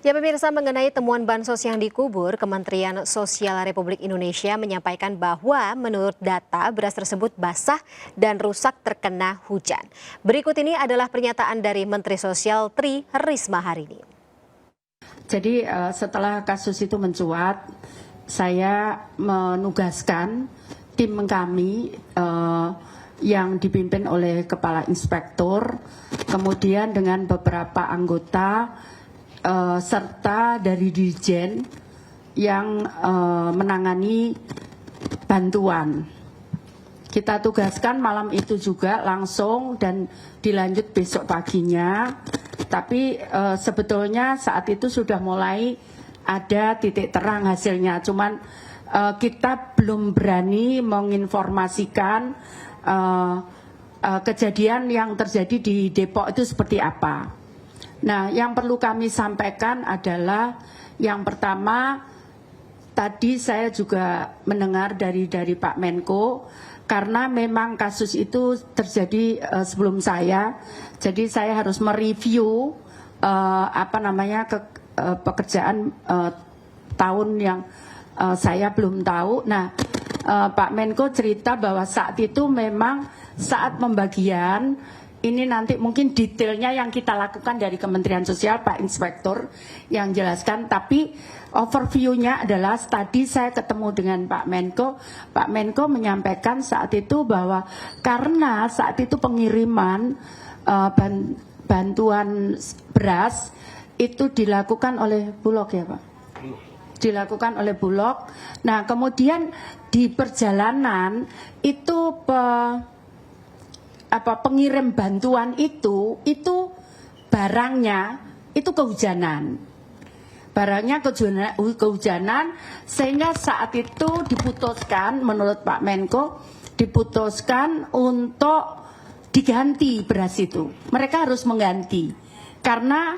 Ya pemirsa, mengenai temuan bansos yang dikubur, Kementerian Sosial Republik Indonesia menyampaikan bahwa menurut data beras tersebut basah dan rusak terkena hujan. Berikut ini adalah pernyataan dari Menteri Sosial Tri Risma hari ini. Jadi setelah kasus itu mencuat, saya menugaskan tim kami yang dipimpin oleh Kepala Inspektur, kemudian dengan beberapa anggota serta dari Dirjen yang menangani bantuan. Kita tugaskan malam itu juga langsung dan dilanjut besok paginya. Tapi sebetulnya saat itu sudah mulai ada titik terang hasilnya. Cuman kita belum berani menginformasikan kejadian yang terjadi di Depok itu seperti apa. Nah, yang perlu kami sampaikan adalah yang pertama, tadi saya juga mendengar dari Pak Menko, karena memang kasus itu terjadi sebelum saya, jadi saya harus mereview pekerjaan tahun yang saya belum tahu. Nah, Pak Menko cerita bahwa saat itu memang saat pembagian ini nanti mungkin detailnya yang kita lakukan dari Kementerian Sosial, Pak Inspektur yang jelaskan. Tapi overview-nya adalah tadi saya ketemu dengan Pak Menko. Pak Menko menyampaikan saat itu bahwa karena saat itu pengiriman bantuan beras itu dilakukan oleh Bulog ya Pak? Dilakukan oleh Bulog. Nah kemudian di perjalanan itu pengirim bantuan itu barangnya itu kehujanan. Barangnya kehujanan sehingga saat itu diputuskan menurut Pak Menko diputuskan untuk diganti beras itu. Mereka harus mengganti. Karena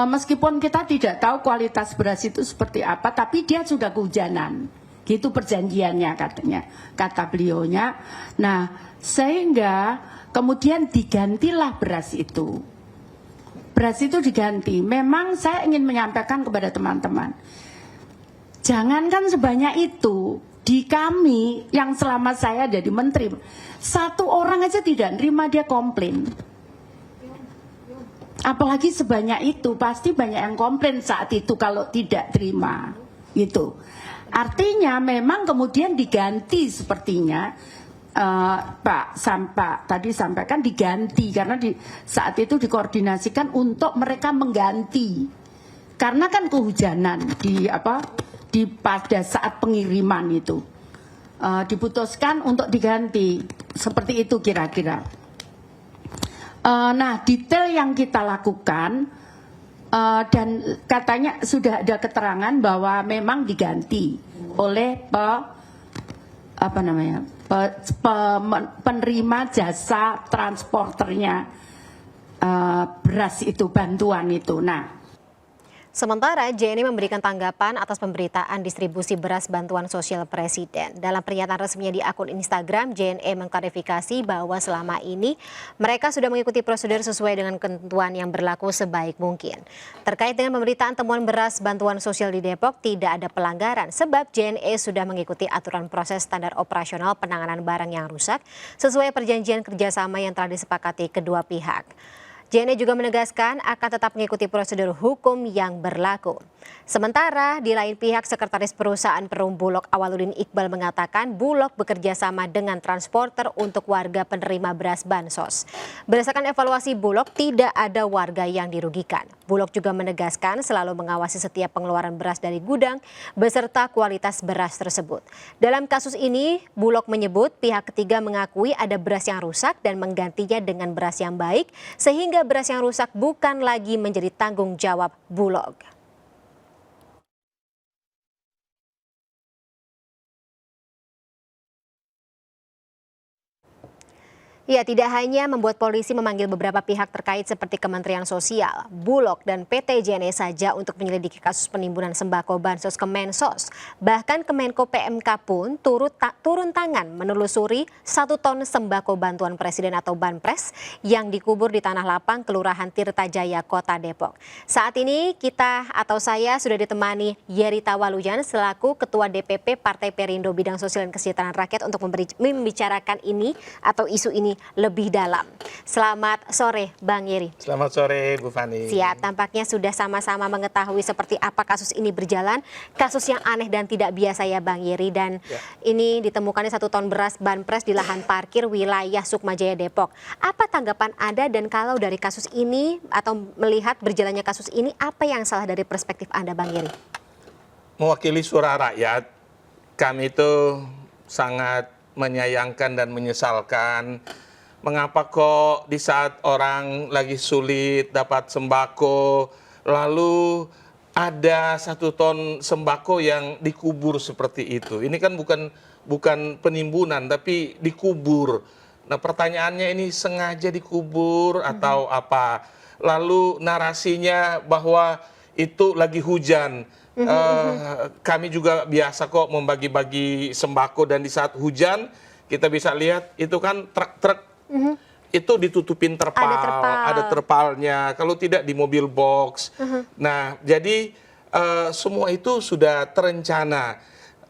meskipun kita tidak tahu kualitas beras itu seperti apa, tapi dia sudah kehujanan. Gitu perjanjiannya katanya, kata beliaunya. Nah, sehingga kemudian digantilah beras itu. Beras itu diganti. Memang saya ingin menyampaikan kepada teman-teman, jangankan sebanyak itu, di kami yang selama saya jadi menteri, satu orang aja tidak nerima, dia komplain. Apalagi sebanyak itu, pasti banyak yang komplain saat itu kalau tidak terima. Gitu. Artinya memang kemudian diganti sepertinya. Pak tadi sampaikan diganti karena saat itu dikoordinasikan untuk mereka mengganti karena kan kehujanan pada saat pengiriman itu diputuskan untuk diganti seperti itu kira-kira. Nah detail yang kita lakukan dan katanya sudah ada keterangan bahwa memang diganti oleh penerima jasa transporternya beras itu, bantuan itu. Nah, sementara JNE memberikan tanggapan atas pemberitaan distribusi beras bantuan sosial Presiden. Dalam pernyataan resminya di akun Instagram, JNE mengklarifikasi bahwa selama ini mereka sudah mengikuti prosedur sesuai dengan ketentuan yang berlaku sebaik mungkin. Terkait dengan pemberitaan temuan beras bantuan sosial di Depok, tidak ada pelanggaran sebab JNE sudah mengikuti aturan proses standar operasional penanganan barang yang rusak sesuai perjanjian kerjasama yang telah disepakati kedua pihak. JNE juga menegaskan akan tetap mengikuti prosedur hukum yang berlaku. Sementara di lain pihak, Sekretaris Perusahaan Perum Bulog Awaludin Iqbal mengatakan Bulog bekerja sama dengan transporter untuk warga penerima beras bansos. Berdasarkan evaluasi Bulog, tidak ada warga yang dirugikan. Bulog juga menegaskan selalu mengawasi setiap pengeluaran beras dari gudang beserta kualitas beras tersebut. Dalam kasus ini, Bulog menyebut pihak ketiga mengakui ada beras yang rusak dan menggantinya dengan beras yang baik sehingga beras yang rusak bukan lagi menjadi tanggung jawab Bulog. Ya, tidak hanya membuat polisi memanggil beberapa pihak terkait seperti Kementerian Sosial, Bulog, dan PT JNE saja untuk menyelidiki kasus penimbunan sembako Bansos Kemensos. Bahkan Kemenko PMK pun turun tangan menelusuri 1 ton sembako bantuan presiden atau Banpres yang dikubur di Tanah Lapang, Kelurahan Tirtajaya, Kota Depok. Saat ini saya sudah ditemani Yerita Waluyan selaku Ketua DPP Partai Perindo Bidang Sosial dan Kesejahteraan Rakyat untuk membicarakan ini atau isu ini lebih dalam. Selamat sore Bang Yeri. Selamat sore Bu Fani. Siap, tampaknya sudah sama-sama mengetahui seperti apa kasus ini berjalan. Kasus yang aneh dan tidak biasa ya Bang Yeri. Dan ini ditemukannya 1 ton beras Banpres di lahan parkir wilayah Sukmajaya Depok. Apa tanggapan Anda dan kalau dari kasus ini atau melihat berjalannya kasus ini, apa yang salah dari perspektif Anda Bang Yeri? Mewakili suara rakyat, kami itu sangat menyayangkan dan menyesalkan mengapa kok di saat orang lagi sulit dapat sembako, lalu ada 1 ton sembako yang dikubur seperti itu. Ini kan bukan penimbunan tapi dikubur. Nah, pertanyaannya ini sengaja dikubur atau apa? Lalu narasinya bahwa itu lagi hujan. Kami juga biasa kok membagi-bagi sembako, dan di saat hujan kita bisa lihat itu kan truk-truk itu ditutupin ada terpalnya, kalau tidak di mobil box. Nah, jadi semua itu sudah terencana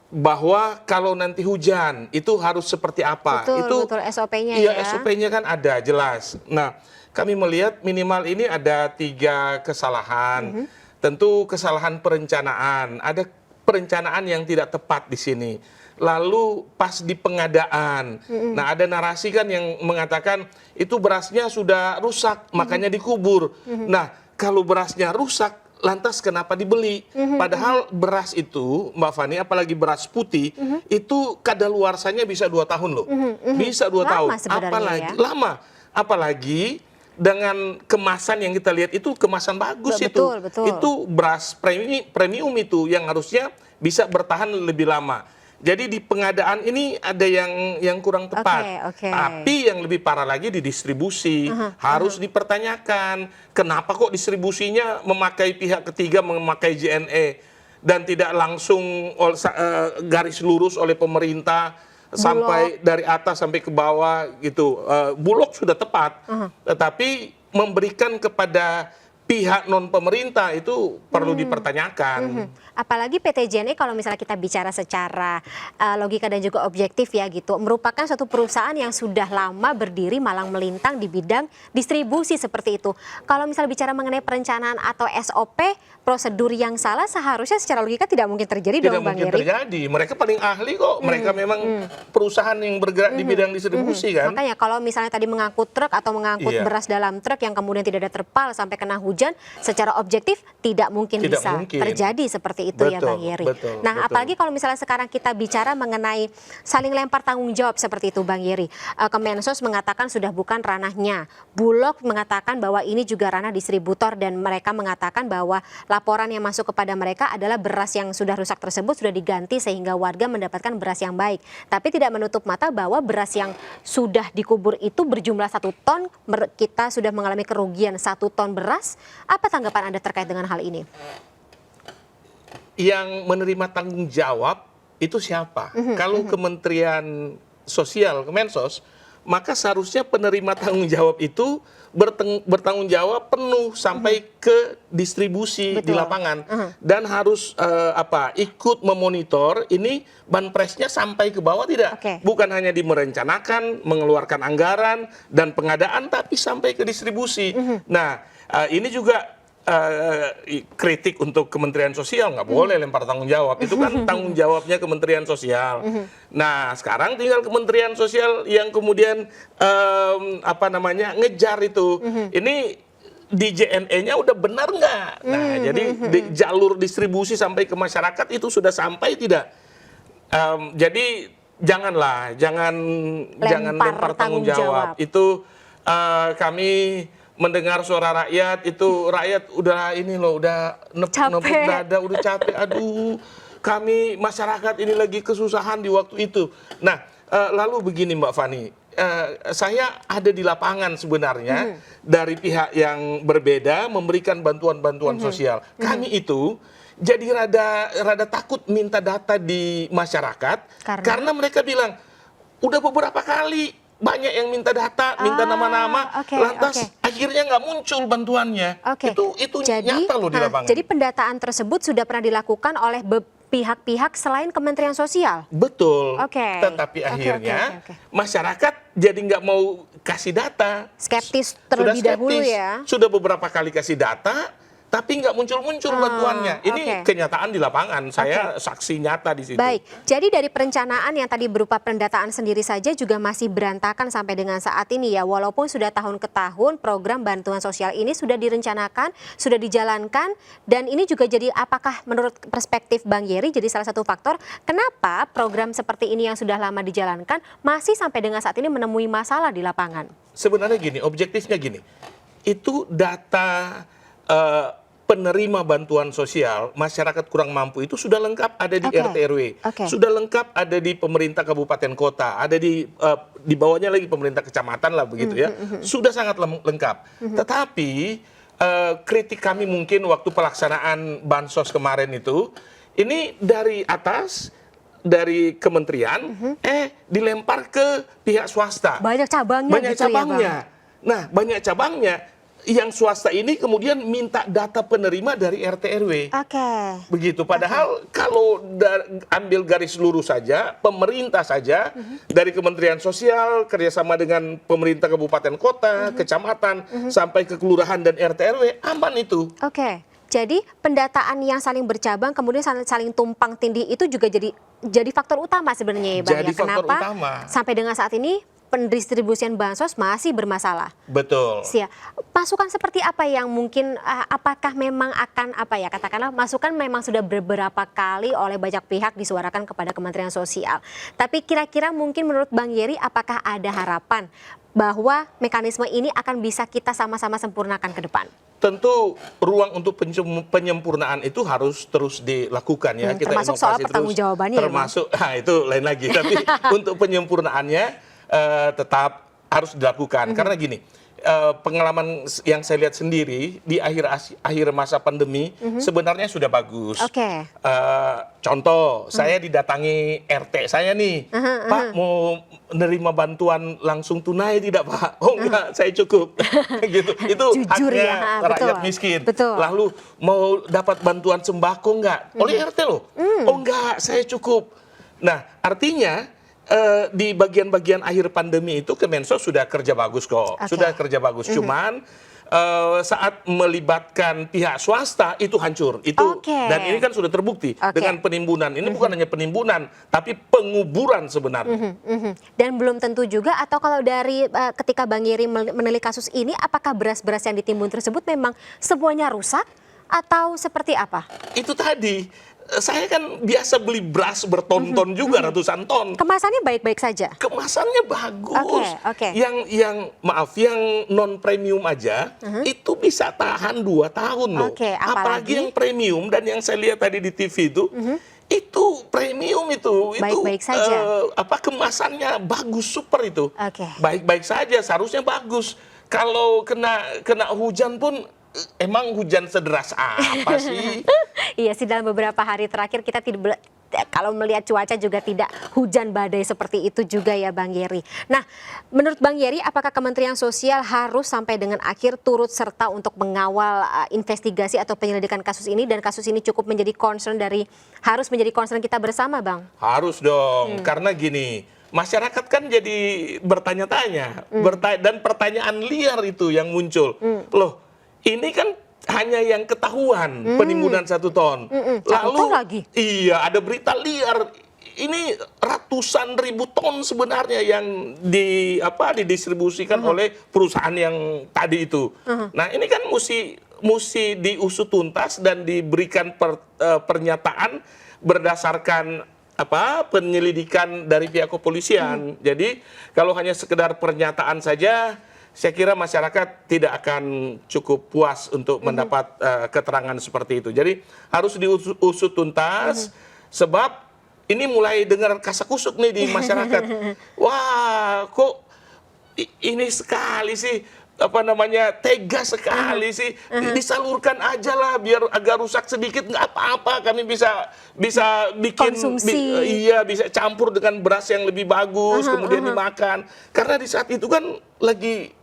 bahwa kalau nanti hujan itu harus seperti apa. Betul, SOP-nya ya. Ya. SOP-nya kan ada jelas. Nah, kami melihat minimal ini ada 3 kesalahan. Tentu kesalahan perencanaan, ada perencanaan yang tidak tepat di sini. Lalu pas di pengadaan, nah ada narasi kan yang mengatakan itu berasnya sudah rusak, makanya dikubur. Nah, kalau berasnya rusak, lantas kenapa dibeli? Padahal beras itu, Mbak Fani, apalagi beras putih, itu kadaluarsanya bisa 2 tahun loh. Bisa 2 tahun. Apalagi lama. Apalagi dengan kemasan yang kita lihat itu kemasan bagus. Betul. Itu beras premium itu yang harusnya bisa bertahan lebih lama. Jadi di pengadaan ini ada yang kurang tepat. Tapi yang lebih parah lagi di distribusi. Harus dipertanyakan kenapa kok distribusinya memakai pihak ketiga, memakai JNE dan tidak langsung garis lurus oleh pemerintah sampai dari atas sampai ke bawah gitu. Bulog sudah tepat, tetapi memberikan kepada pihak non pemerintah itu perlu dipertanyakan. Apalagi PT JNE kalau misalnya kita bicara secara logika dan juga objektif ya gitu, merupakan suatu perusahaan yang sudah lama berdiri malang melintang di bidang distribusi seperti itu. Kalau misalnya bicara mengenai perencanaan atau SOP, prosedur yang salah seharusnya secara logika tidak mungkin terjadi dong Bang Yeri. Tidak mungkin terjadi, mereka paling ahli kok, mereka memang perusahaan yang bergerak di bidang distribusi kan. Makanya kalau misalnya tadi mengangkut truk atau mengangkut beras dalam truk yang kemudian tidak ada terpal sampai kena hujan, secara objektif tidak mungkin bisa terjadi seperti itu ya Bang Yeri. Nah, apalagi kalau misalnya sekarang kita bicara mengenai saling lempar tanggung jawab seperti itu Bang Yeri. Kemensos mengatakan sudah bukan ranahnya. Bulog mengatakan bahwa ini juga ranah distributor dan mereka mengatakan bahwa laporan yang masuk kepada mereka adalah beras yang sudah rusak tersebut sudah diganti sehingga warga mendapatkan beras yang baik. Tapi tidak menutup mata bahwa beras yang sudah dikubur itu berjumlah 1 ton, kita sudah mengalami kerugian 1 ton beras. Apa tanggapan Anda terkait dengan hal ini? Yang menerima tanggung jawab itu siapa? Kalau Kementerian Sosial, Kemensos, maka seharusnya penerima tanggung jawab itu bertanggung jawab penuh sampai ke distribusi di lapangan dan harus ikut memonitor ini banpresnya sampai ke bawah tidak. Bukan hanya merencanakan, mengeluarkan anggaran dan pengadaan, tapi sampai ke distribusi. Nah, ini juga kritik untuk Kementerian Sosial, nggak boleh lempar tanggung jawab, itu kan tanggung jawabnya Kementerian Sosial. Nah, sekarang tinggal Kementerian Sosial yang kemudian ngejar itu. Ini di JNE-nya udah benar nggak? Nah, jadi di jalur distribusi sampai ke masyarakat itu sudah sampai tidak? Jadi jangan lempar tanggung jawab. Itu kami mendengar suara rakyat, itu rakyat udah nepuk dada, udah capek. Aduh, kami masyarakat ini lagi kesusahan di waktu itu. Nah, Lalu begini Mbak Fani, saya ada di lapangan sebenarnya dari pihak yang berbeda memberikan bantuan-bantuan sosial. Kami itu jadi rada takut minta data di masyarakat karena mereka bilang udah beberapa kali banyak yang minta data, minta nama-nama, lantas akhirnya nggak muncul bantuannya. Itu nyata loh di lapangan. Jadi pendataan tersebut sudah pernah dilakukan oleh pihak-pihak selain Kementerian Sosial. Betul. Tetapi akhirnya masyarakat jadi nggak mau kasih data. Skeptis terlebih dahulu ya. Sudah beberapa kali kasih data, tapi nggak muncul-muncul bantuannya. Ini kenyataan di lapangan. Saya saksi nyata di situ. Baik, jadi dari perencanaan yang tadi berupa pendataan sendiri saja juga masih berantakan sampai dengan saat ini ya. Walaupun sudah tahun ke tahun program bantuan sosial ini sudah direncanakan, sudah dijalankan, dan ini juga jadi apakah menurut perspektif Bang Yeri jadi salah satu faktor kenapa program seperti ini yang sudah lama dijalankan masih sampai dengan saat ini menemui masalah di lapangan? Sebenarnya gini, objektifnya gini, itu data penerima bantuan sosial masyarakat kurang mampu itu sudah lengkap ada di RT RW, sudah lengkap ada di pemerintah kabupaten kota, ada di bawahnya lagi pemerintah kecamatan lah begitu ya, sudah sangat lengkap. Tetapi kritik kami mungkin waktu pelaksanaan bansos kemarin itu, ini dari atas dari kementerian dilempar ke pihak swasta. Banyak cabangnya. Banyak cabangnya. Nah, banyak cabangnya. Yang swasta ini kemudian minta data penerima dari RT RW. Begitu. Padahal kalau ambil garis lurus saja, pemerintah saja dari Kementerian Sosial kerjasama dengan pemerintah kabupaten kota, kecamatan, sampai ke kelurahan dan RT RW aman itu. Jadi pendataan yang saling bercabang kemudian saling tumpang tindih itu juga jadi faktor utama sebenarnya ya Bang. Jadi faktor kenapa utama. Sampai dengan saat ini pendistribusian bansos masih bermasalah. Betul. Masukan seperti apa yang mungkin apakah memang akan katakanlah masukan memang sudah beberapa kali oleh banyak pihak disuarakan kepada Kementerian Sosial. Tapi kira-kira mungkin menurut Bang Yeri apakah ada harapan bahwa mekanisme ini akan bisa kita sama-sama sempurnakan ke depan? Tentu ruang untuk penyempurnaan itu harus terus dilakukan ya. Kita termasuk soal pertanggungjawabannya. Termasuk, itu lain lagi. Tapi untuk penyempurnaannya tetap harus dilakukan karena gini, pengalaman yang saya lihat sendiri di akhir masa pandemi sebenarnya sudah bagus. Contoh, saya didatangi RT saya nih, Pak mau menerima bantuan langsung tunai tidak Pak? Oh enggak, saya cukup. Gitu. Itu jujur haknya rakyat miskin. Lalu mau dapat bantuan sembako enggak? Oleh RT loh. Oh enggak, saya cukup. Nah, artinya di bagian-bagian akhir pandemi itu Kemensos sudah kerja bagus kok, sudah kerja bagus. Cuman saat melibatkan pihak swasta itu hancur. Dan ini kan sudah terbukti dengan penimbunan. Ini bukan hanya penimbunan, tapi penguburan sebenarnya. Dan belum tentu juga atau kalau dari ketika Bang Yeri menelik kasus ini, apakah beras-beras yang ditimbun tersebut memang semuanya rusak atau seperti apa? Itu tadi. Saya kan biasa beli beras berton-ton juga, ratusan ton. Kemasannya baik-baik saja? Kemasannya bagus. Yang non premium aja itu bisa tahan 2 tahun loh. Apalagi yang premium dan yang saya lihat tadi di TV itu premium itu baik-baik saja. Kemasannya bagus, super itu. Baik-baik saja, seharusnya bagus. Kalau kena hujan pun emang hujan sederas apa sih? Iya sih, dalam beberapa hari terakhir kita tidak, kalau melihat cuaca juga tidak hujan badai seperti itu juga ya Bang Yeri. Nah, menurut Bang Yeri apakah Kementerian Sosial harus sampai dengan akhir turut serta untuk mengawal investigasi atau penyelidikan kasus ini, dan kasus ini cukup menjadi harus menjadi concern kita bersama Bang? Harus dong, karena gini, masyarakat kan jadi bertanya-tanya, dan pertanyaan liar itu yang muncul. Loh, ini kan hanya yang ketahuan penimbunan 1 ton. Lalu iya ada berita liar. Ini ratusan ribu ton sebenarnya yang didistribusikan oleh perusahaan yang tadi itu. Nah, ini kan mesti diusut tuntas dan diberikan pernyataan berdasarkan penyelidikan dari pihak kepolisian. Jadi kalau hanya sekedar pernyataan saja, saya kira masyarakat tidak akan cukup puas untuk mendapat keterangan seperti itu. Jadi harus diusut tuntas, sebab ini mulai dengar kasakusuk nih di masyarakat. Wah, kok ini sekali sih, apa namanya, tega sekali sih, disalurkan aja lah biar agak rusak sedikit, nggak apa-apa, kami bisa bikin Konsumsi. iya, bisa campur dengan beras yang lebih bagus, kemudian dimakan, karena di saat itu kan lagi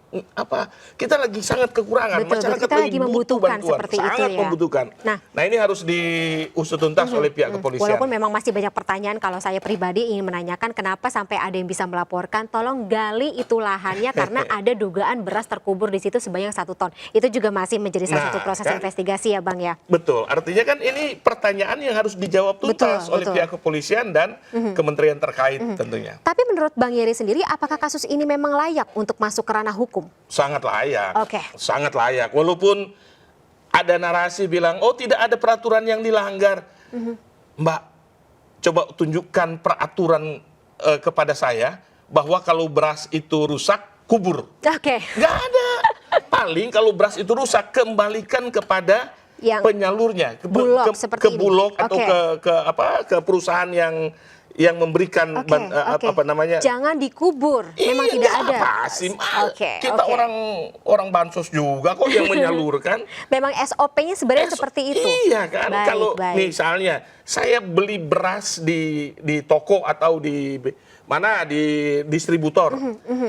kita lagi sangat kekurangan. Betul, Masyarakat kita lagi butuh membutuhkan bantuan, seperti itu sangat ya. membutuhkan. Nah, ini harus diusut tuntas oleh pihak kepolisian. Walaupun memang masih banyak pertanyaan, kalau saya pribadi ingin menanyakan kenapa sampai ada yang bisa melaporkan, tolong gali itu lahannya karena ada dugaan beras terkubur di situ sebanyak 1 ton. Itu juga masih menjadi salah satu proses investigasi ya Bang ya. Betul, artinya kan ini pertanyaan yang harus dijawab tuntas oleh pihak kepolisian dan kementerian terkait tentunya. Tapi menurut Bang Yeri sendiri, apakah kasus ini memang layak untuk masuk ke ranah hukum? Sangat layak, Oke. sangat layak. Walaupun ada narasi bilang, oh tidak ada peraturan yang dilanggar. Mbak, coba tunjukkan peraturan kepada saya bahwa kalau beras itu rusak, kubur. Oke. Nggak ada. Paling kalau beras itu rusak, kembalikan kepada Yang penyalurnya, Bulog seperti ke ini. Bulog atau Oke. ke perusahaan yang memberikan apa namanya. Jangan dikubur. Memang Iya, tidak nggak ada. apa sih, kita oke. orang bansos juga kok yang menyalurkan. Memang SOP-nya sebenarnya seperti itu. Iya kan, kalau misalnya saya beli beras di toko atau di mana di distributor,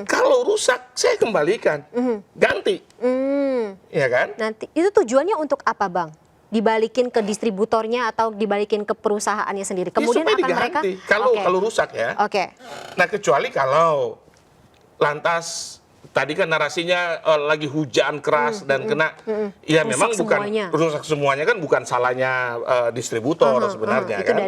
kalau rusak saya kembalikan, ganti, ya kan? Nanti itu tujuannya untuk apa Bang? Dibalikin ke distributornya atau dibalikin ke perusahaannya sendiri? Kemudian supaya akan mereka diganti. Kalau rusak ya. Oke. Nah, kecuali kalau lantas tadi kan narasinya lagi hujan keras dan kena, ya Rusak memang bukan semuanya. rusak semuanya, kan bukan salahnya distributor sebenarnya Itu kan.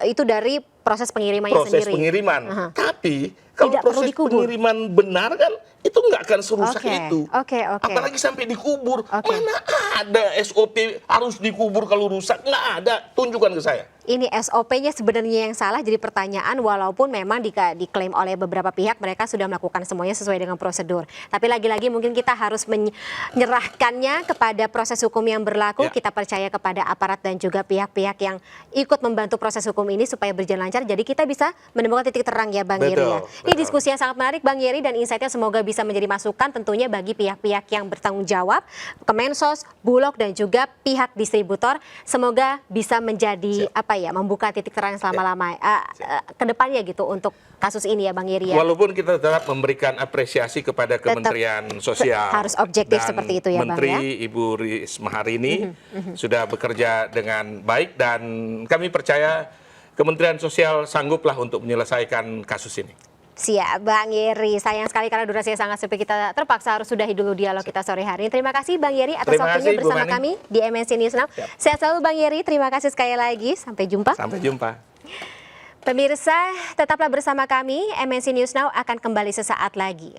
itu dari proses pengirimannya Proses sendiri. pengiriman. Tapi kalau Tidak perlu proses dikubur. pengiriman benar kan itu nggak akan serusak Oke, itu. oke. Apalagi sampai dikubur. Oke. Mana ada SOP harus dikubur kalau rusak? Nggak ada. Tunjukkan ke saya. Ini SOP-nya sebenarnya yang salah jadi pertanyaan, walaupun memang diklaim oleh beberapa pihak mereka sudah melakukan semuanya sesuai dengan prosedur. Tapi lagi-lagi mungkin kita harus menyerahkannya kepada proses hukum yang berlaku. Ya. Kita percaya kepada aparat dan juga pihak-pihak yang ikut membantu proses hukum ini supaya berjalan lancar. Jadi kita bisa menemukan titik terang ya Bang Yeri ya. Ini diskusi yang sangat menarik Bang Yeri, dan insight-nya semoga bisa menjadi masukan tentunya bagi pihak-pihak yang bertanggung jawab, Kemensos, Bulog dan juga pihak distributor. Semoga bisa menjadi membuka titik terang selama-lama ke depannya gitu untuk kasus ini ya Bang Yeri ya. Walaupun kita tetap memberikan apresiasi kepada Kementerian Sosial. Harus objektif dan seperti itu ya Bang Menteri ya. Ibu Risma hari ini sudah bekerja dengan baik, dan kami percaya Kementerian Sosial sangguplah untuk menyelesaikan kasus ini. Siap Bang Yeri, sayang sekali karena durasinya sangat sempit, kita terpaksa harus sudahi dulu dialog kita sore hari ini. Terima kasih Bang Yeri atas waktunya bersama kami di MNC News Now. Sehat selalu Bang Yeri, terima kasih sekali lagi, sampai jumpa. Sampai jumpa. Pemirsa, tetaplah bersama kami, MNC News Now akan kembali sesaat lagi.